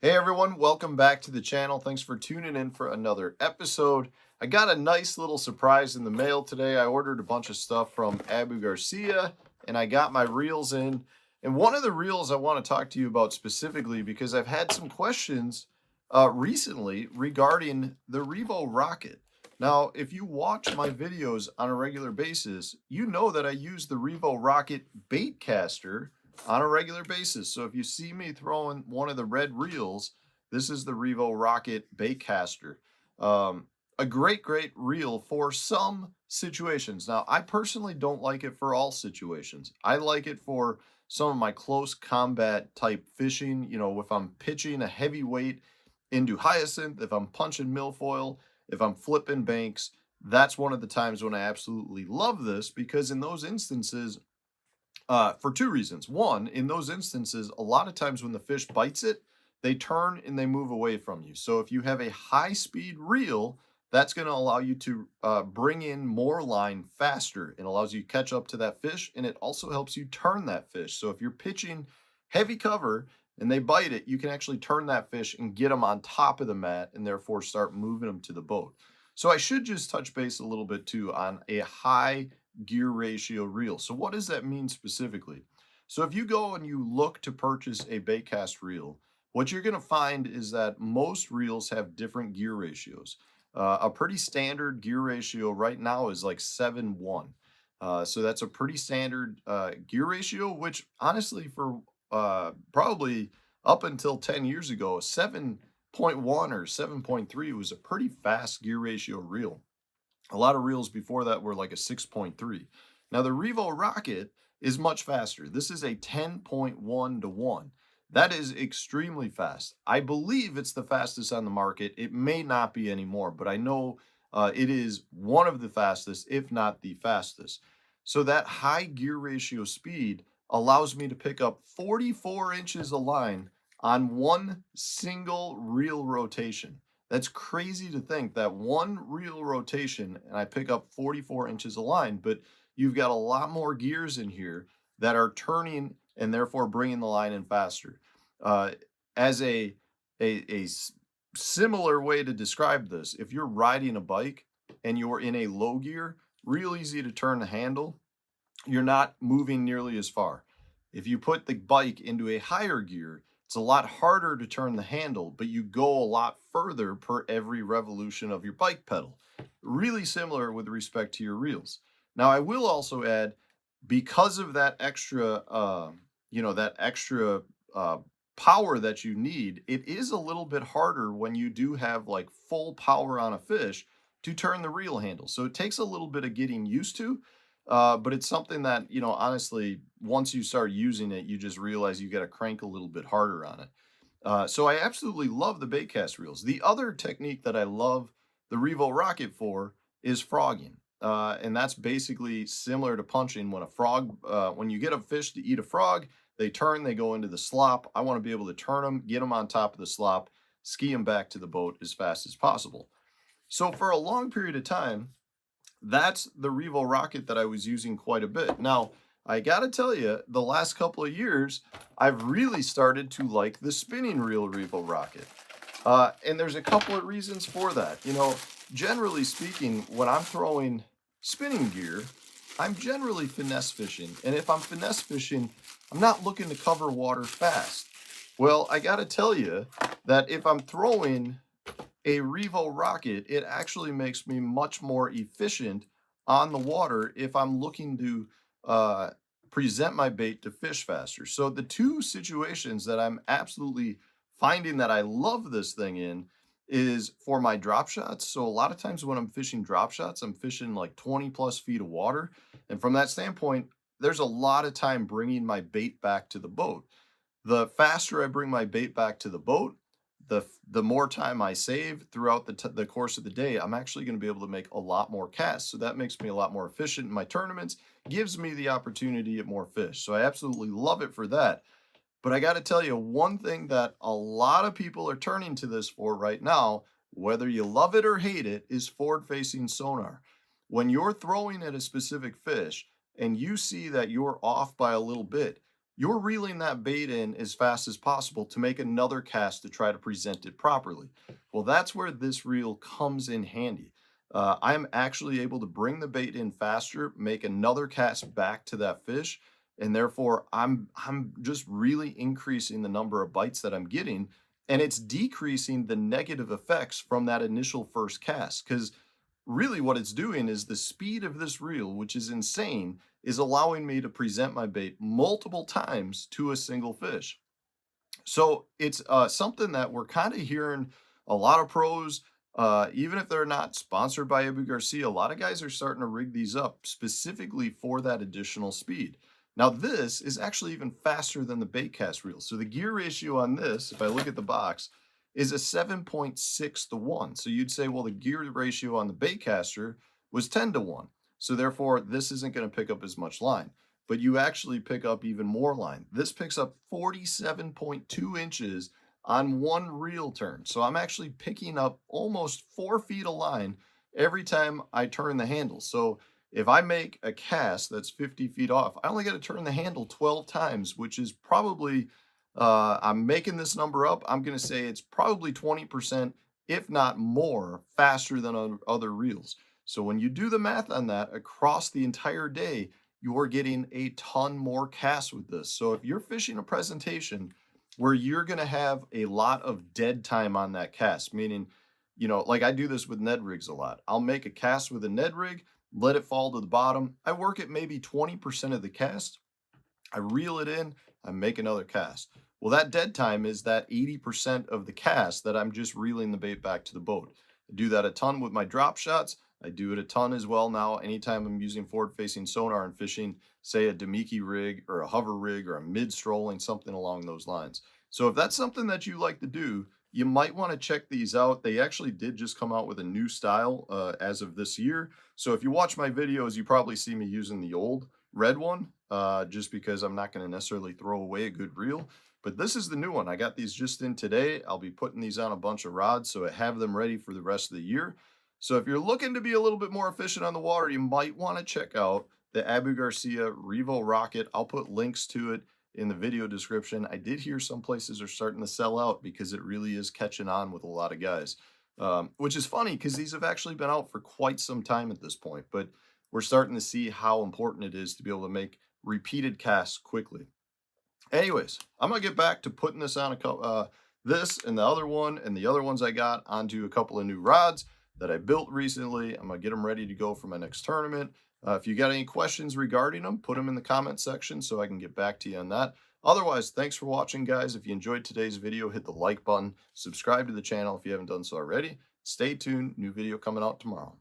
Hey everyone, welcome back to the channel. Thanks for tuning in for another episode. I got a nice little surprise in the mail today. I ordered a bunch of stuff from Abu Garcia and I got my reels in. And one of the reels I want to talk to you about specifically because I've had some questions recently regarding the Revo Rocket. Now, if you watch my videos on a regular basis, you know that I use the Revo Rocket bait caster on a regular basis. So if you see me throwing one of the red reels, this is the Revo Rocket bait caster. A great reel for some situations. Now, I personally don't like it for all situations. I like it for some of my close combat type fishing. You know, if I'm pitching a heavy weight into hyacinth, if I'm punching milfoil, if I'm flipping banks, that's one of the times when I absolutely love this because in those instances, for two reasons. One, in those instances, a lot of times when the fish bites it, they turn and they move away from you. So if you have a high speed reel, that's going to allow you to bring in more line faster. It allows you to catch up to that fish, and it also helps you turn that fish. So if you're pitching heavy cover and they bite it, you can actually turn that fish and get them on top of the mat and therefore start moving them to the boat. So I should just touch base a little bit too on a high gear ratio reel. So what does that mean specifically? So if you go and you look to purchase a baitcast reel, what you're going to find is that most reels have different gear ratios. A pretty standard gear ratio right now is like 7:1. So that's a pretty standard gear ratio, which honestly for probably up until 10 years ago, 7.1 or 7.3 was a pretty fast gear ratio reel. A lot of reels before that were like a 6.3. Now the Revo Rocket is much faster. This is a 10.1 to 1. That is extremely fast. I believe it's the fastest on the market. It may not be anymore, but I know it is one of the fastest, if not the fastest. So that high gear ratio speed allows me to pick up 44 inches of line on one single reel rotation. That's crazy to think that one reel rotation and I pick up 44 inches of line, but you've got a lot more gears in here that are turning and therefore bringing the line in faster. Uh, as a similar way to describe this, if you're riding a bike and you're in a low gear, real easy to turn the handle, you're not moving nearly as far. If you put the bike into a higher gear, it's a lot harder to turn the handle, but you go a lot further per every revolution of your bike pedal. Really similar with respect to your reels. Now, I will also add, because of that extra, that extra power that you need, it is a little bit harder when you do have like full power on a fish to turn the reel handle. So it takes a little bit of getting used to. But it's something that, honestly, once you start using it, you just realize you got to crank a little bit harder on it. So I absolutely love the baitcast reels. The other technique that I love the Revo Rocket for is frogging. And that's basically similar to punching when you get a fish to eat a frog, they turn, they go into the slop. I want to be able to turn them, get them on top of the slop, ski them back to the boat as fast as possible. So for a long period of time, that's the Revo Rocket that I was using quite a bit. Now, I gotta tell you, the last couple of years, I've really started to like the spinning reel Revo Rocket. And there's a couple of reasons for that. Generally speaking, when I'm throwing spinning gear, I'm generally finesse fishing. And if I'm finesse fishing, I'm not looking to cover water fast. Well, I gotta tell you that if I'm throwing a Revo Rocket, it actually makes me much more efficient on the water if I'm looking to uh, present my bait to fish faster. So the two situations that I'm absolutely finding that I love this thing in is for my drop shots. So a lot of times when I'm fishing drop shots, I'm fishing like 20 plus feet of water. And from that standpoint, there's a lot of time bringing my bait back to the boat. The faster I bring my bait back to the boat, the more time I save throughout the course of the day, I'm actually going to be able to make a lot more casts. So that makes me a lot more efficient in my tournaments, gives me the opportunity to get more fish. So I absolutely love it for that. But I got to tell you, one thing that a lot of people are turning to this for right now, whether you love it or hate it, is forward-facing sonar. When you're throwing at a specific fish and you see that you're off by a little bit, you're reeling that bait in as fast as possible to make another cast to try to present it properly. Well, that's where this reel comes in handy. I'm actually able to bring the bait in faster, make another cast back to that fish, and therefore I'm just really increasing the number of bites that I'm getting, and it's decreasing the negative effects from that initial first cast. Because really what it's doing is the speed of this reel, which is insane, is allowing me to present my bait multiple times to a single fish. So it's something that we're kind of hearing a lot of pros, even if they're not sponsored by Abu Garcia, a lot of guys are starting to rig these up specifically for that additional speed. Now, this is actually even faster than the bait cast reel. So the gear ratio on this, if I look at the box, is a 7.6 to 1. So you'd say, well, the gear ratio on the bait caster was 10 to 1. So therefore, this isn't going to pick up as much line, but you actually pick up even more line. This picks up 47.2 inches on one reel turn. So I'm actually picking up almost 4 feet of line every time I turn the handle. So if I make a cast that's 50 feet off, I only got to turn the handle 12 times, which is probably, I'm making this number up. I'm going to say it's probably 20%, if not more, faster than other reels. So when you do the math on that across the entire day, you're getting a ton more casts with this. So if you're fishing a presentation where you're going to have a lot of dead time on that cast, meaning, like I do this with Ned rigs a lot. I'll make a cast with a Ned rig, let it fall to the bottom. I work at maybe 20% of the cast. I reel it in, I make another cast. Well, that dead time is that 80% of the cast that I'm just reeling the bait back to the boat. I do that a ton with my drop shots. I do it a ton as well now. Anytime I'm using forward-facing sonar and fishing, say a Demiki rig or a hover rig or a mid-strolling, something along those lines. So if that's something that you like to do, you might want to check these out. They actually did just come out with a new style as of this year. So if you watch my videos, you probably see me using the old red one, just because I'm not going to necessarily throw away a good reel. But this is the new one. I got these just in today. I'll be putting these on a bunch of rods, so I have them ready for the rest of the year. So if you're looking to be a little bit more efficient on the water, you might want to check out the Abu Garcia Revo Rocket. I'll put links to it in the video description. I did hear some places are starting to sell out because it really is catching on with a lot of guys, which is funny because these have actually been out for quite some time at this point. But we're starting to see how important it is to be able to make repeated casts quickly. Anyways, I'm gonna get back to putting this on this and the other one and the other ones I got onto a couple of new rods that I built recently. I'm gonna get them ready to go for my next tournament. If you got any questions regarding them, put them in the comment section so I can get back to you on that. Otherwise, thanks for watching, guys. If you enjoyed today's video, hit the like button, subscribe to the channel if you haven't done so already. Stay tuned, new video coming out tomorrow.